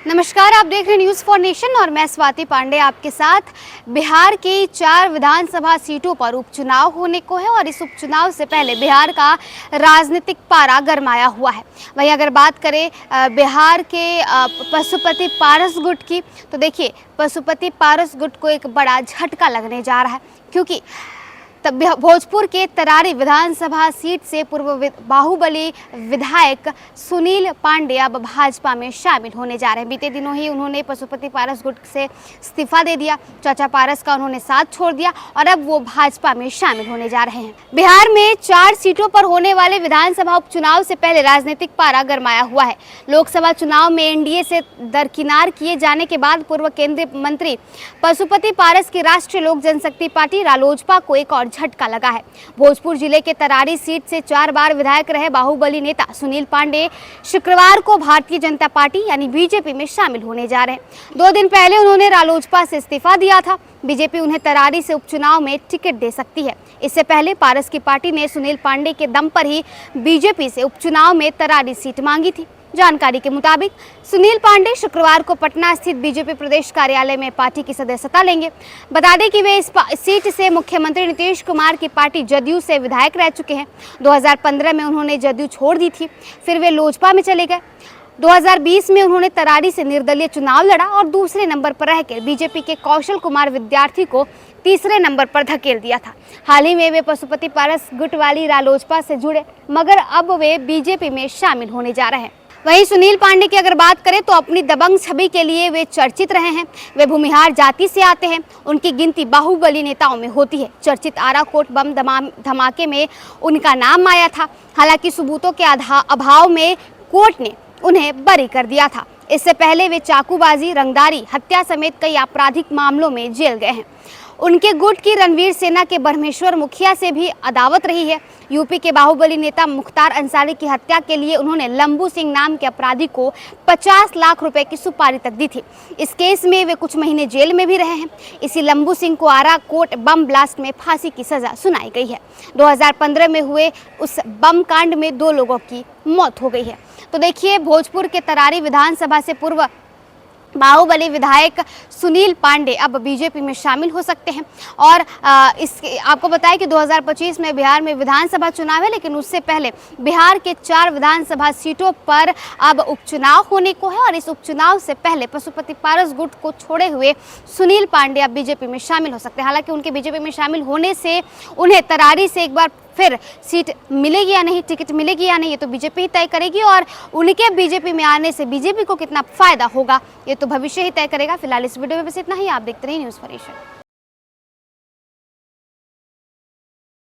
नमस्कार, आप देख रहे हैं न्यूज़ फॉर नेशन और मैं स्वाति पांडे आपके साथ। बिहार की 4 विधानसभा सीटों पर उपचुनाव होने को है और इस उपचुनाव से पहले बिहार का राजनीतिक पारा गरमाया हुआ है। वहीं अगर बात करें बिहार के पशुपति पारस गुट की, तो देखिए पशुपति पारस गुट को एक बड़ा झटका लगने जा रहा है, क्योंकि तब भोजपुर के तरारी विधानसभा सीट से पूर्व बाहुबली विधायक सुनील पांडे अब भाजपा में शामिल होने जा रहे हैं। बीते दिनों ही उन्होंने पशुपति पारस गुट से इस्तीफा दे दिया, चाचा पारस का उन्होंने साथ छोड़ दिया और अब वो भाजपा में शामिल होने जा रहे हैं। बिहार में 4 सीटों पर होने वाले विधानसभा उपचुनाव से पहले राजनीतिक पारा गरमाया हुआ है। लोकसभा चुनाव में एनडीए से दरकिनार किए जाने के बाद पूर्व केंद्रीय मंत्री पशुपति पारस की राष्ट्रीय लोक जनशक्ति पार्टी रालोजपा को एक और झटका लगा है। भोजपुर जिले के तरारी सीट से 4 बार विधायक रहे बाहुबली नेता सुनील पांडे शुक्रवार को भारतीय जनता पार्टी यानी बीजेपी में शामिल होने जा रहे हैं। 2 दिन पहले उन्होंने रालोजपा से इस्तीफा दिया था। बीजेपी उन्हें तरारी से उपचुनाव में टिकट दे सकती है। इससे पहले पारस की पार्टी ने सुनील पांडे के दम पर ही बीजेपी से उपचुनाव में तरारी सीट मांगी थी। जानकारी के मुताबिक सुनील पांडे शुक्रवार को पटना स्थित बीजेपी प्रदेश कार्यालय में पार्टी की सदस्यता लेंगे। बता दें कि वे इस सीट से मुख्यमंत्री नीतीश कुमार की पार्टी जदयू से विधायक रह चुके हैं। 2015 में उन्होंने जदयू छोड़ दी थी, फिर वे लोजपा में चले गए। 2020 में उन्होंने तरारी से निर्दलीय चुनाव लड़ा और दूसरे नंबर पर रहकर बीजेपी के कौशल कुमार विद्यार्थी को तीसरे नंबर पर धकेल दिया था। हाल ही में वे पशुपति पारस गुट वाली रालोजपा से जुड़े, मगर अब वे बीजेपी में शामिल होने जा रहे हैं। वहीं सुनील पांडे की अगर बात करें तो अपनी दबंग छवि के लिए वे चर्चित रहे हैं। वे भूमिहार जाति से आते हैं। उनकी गिनती बाहुबली नेताओं में होती है। चर्चित आराकोट बम धमाके में उनका नाम आया था। हालांकि सबूतों के अभाव में कोर्ट ने उन्हें बरी कर दिया था। इससे पहले वे चाकूबाजी, रंगदारी, हत्या समेत कई आपराधिक मामलों में जेल गए हैं। उनके गुट की रणवीर सेना के ब्रह्मेश्वर मुखिया से भी अदावत रही है। यूपी के बाहुबली नेता मुख्तार अंसारी की हत्या के लिए उन्होंने लंबू सिंह नाम के अपराधी को 50 लाख रुपए की सुपारी तक दी थी। इस केस में वे कुछ महीने जेल में भी रहे हैं। इसी लंबू सिंह को आरा कोट बम ब्लास्ट में फांसी की सजा सुनाई गई है। 2015 में हुए उस बम कांड में 2 लोगों की मौत हो गई है। तो देखिए, भोजपुर के तरारी विधानसभा से पूर्व बाहुबली विधायक सुनील पांडे अब बीजेपी में शामिल हो सकते हैं। और आपको बताएं कि 2025 में बिहार में विधानसभा चुनाव है, लेकिन उससे पहले बिहार के 4 विधानसभा सीटों पर अब उपचुनाव होने को है और इस उपचुनाव से पहले पशुपति पारस गुट को छोड़े हुए सुनील पांडे अब बीजेपी में शामिल हो सकते हैं। हालांकि उनके बीजेपी में शामिल होने से उन्हें तरारी से एक बार फिर सीट मिलेगी या नहीं, टिकट मिलेगी या नहीं, ये तो बीजेपी ही तय करेगी और उनके बीजेपी में आने से बीजेपी को कितना फायदा होगा ये तो भविष्य ही तय करेगा। फिलहाल इस वीडियो में बस इतना ही। आप देखते रहिए न्यूज़ फॉर नेशन।